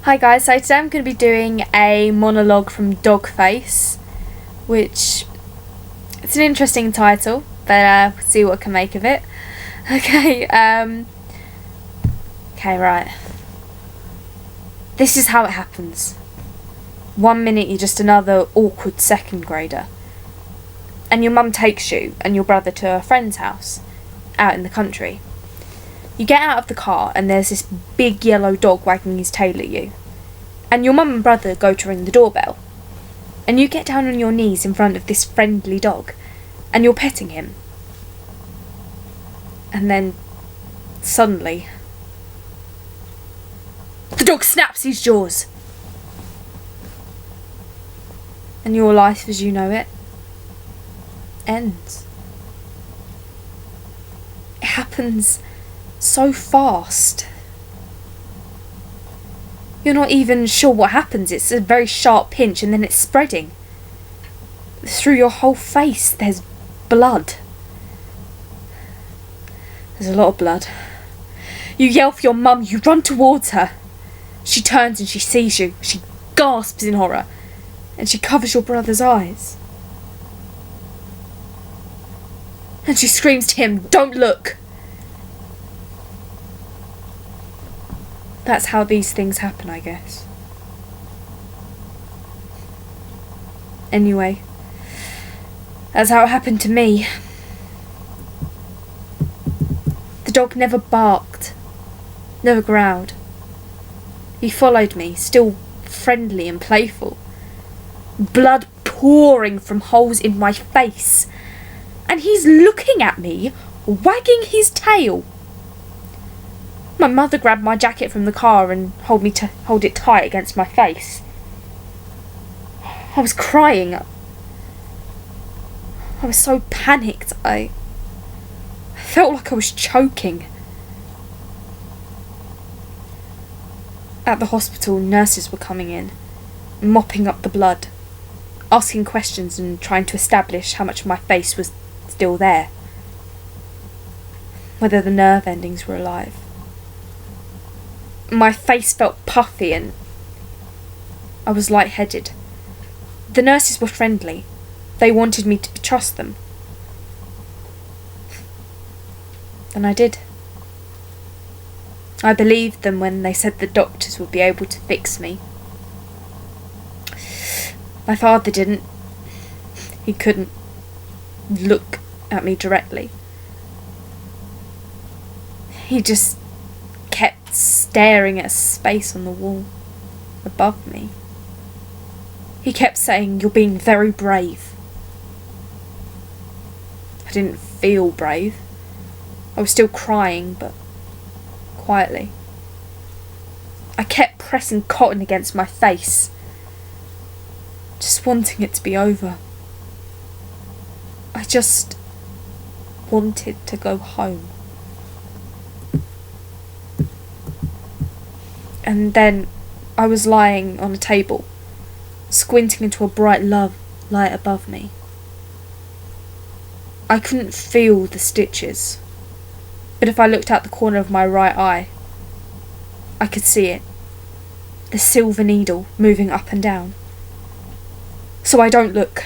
Hi guys, so today I'm going to be doing a monologue from Dogface, which it's an interesting title, but we'll see what I can make of it. Okay, right. This is how it happens. 1 minute you're just another awkward second grader, and your mum takes you and your brother to a friend's house out in the country. You get out of the car and there's this big yellow dog wagging his tail at you. And your mum and brother go to ring the doorbell. And you get down on your knees in front of this friendly dog and you're petting him. And then, suddenly, the dog snaps his jaws. And your life as you know it ends. It happens so fast. You're not even sure what happens. It's a very sharp pinch and then it's spreading. Through your whole face there's blood. There's a lot of blood. You yell for your mum, you run towards her. She turns and she sees you. She gasps in horror and she covers your brother's eyes. And she screams to him, "Don't look!" That's how these things happen, I guess. Anyway, that's how it happened to me. The dog never barked, never growled. He followed me, still friendly and playful. Blood pouring from holes in my face. And he's looking at me, wagging his tail. My mother grabbed my jacket from the car and hold it tight against my face. I was crying. I was so panicked. I felt like I was choking. At the hospital, nurses were coming in, mopping up the blood, asking questions and trying to establish how much of my face was still there, whether the nerve endings were alive. My face felt puffy and I was lightheaded. The nurses were friendly. They wanted me to trust them. And I did. I believed them when they said the doctors would be able to fix me. My father didn't. He couldn't look at me directly. He just kept staring at a space on the wall above me. He kept saying, "You're being very brave." I didn't feel brave. I was still crying, but quietly. I kept pressing cotton against my face, just wanting it to be over. I just wanted to go home. And then I was lying on a table, squinting into a bright light above me. I couldn't feel the stitches, but if I looked out the corner of my right eye, I could see it, the silver needle moving up and down. So I don't look.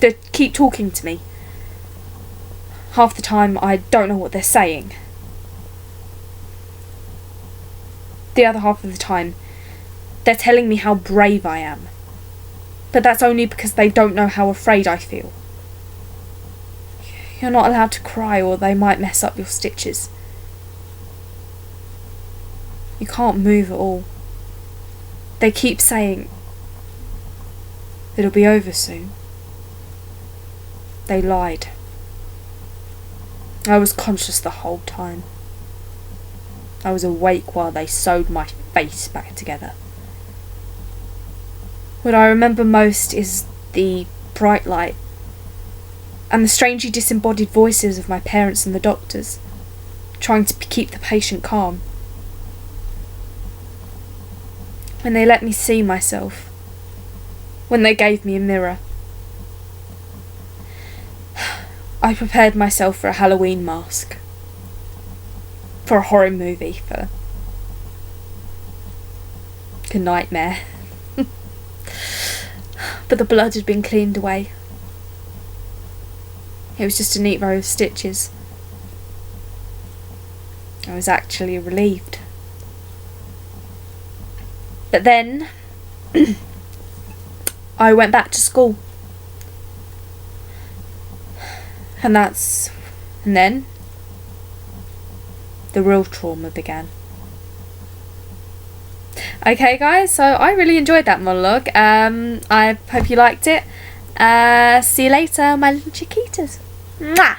They keep talking to me. Half the time I don't know what they're saying. The other half of the time, they're telling me how brave I am. But that's only because they don't know how afraid I feel. You're not allowed to cry or they might mess up your stitches. You can't move at all. They keep saying, "It'll be over soon." They lied. I was conscious the whole time. I was awake while they sewed my face back together. What I remember most is the bright light and the strangely disembodied voices of my parents and the doctors, trying to keep the patient calm. When they let me see myself, when they gave me a mirror, I prepared myself for a Halloween mask. For a horror movie, for a nightmare. But the blood had been cleaned away. It was just a neat row of stitches. I was actually relieved. But then I went back to school. And then the real trauma began. Okay guys, so I really enjoyed that monologue. I hope you liked it. See you later, my little chiquitas. Mwah!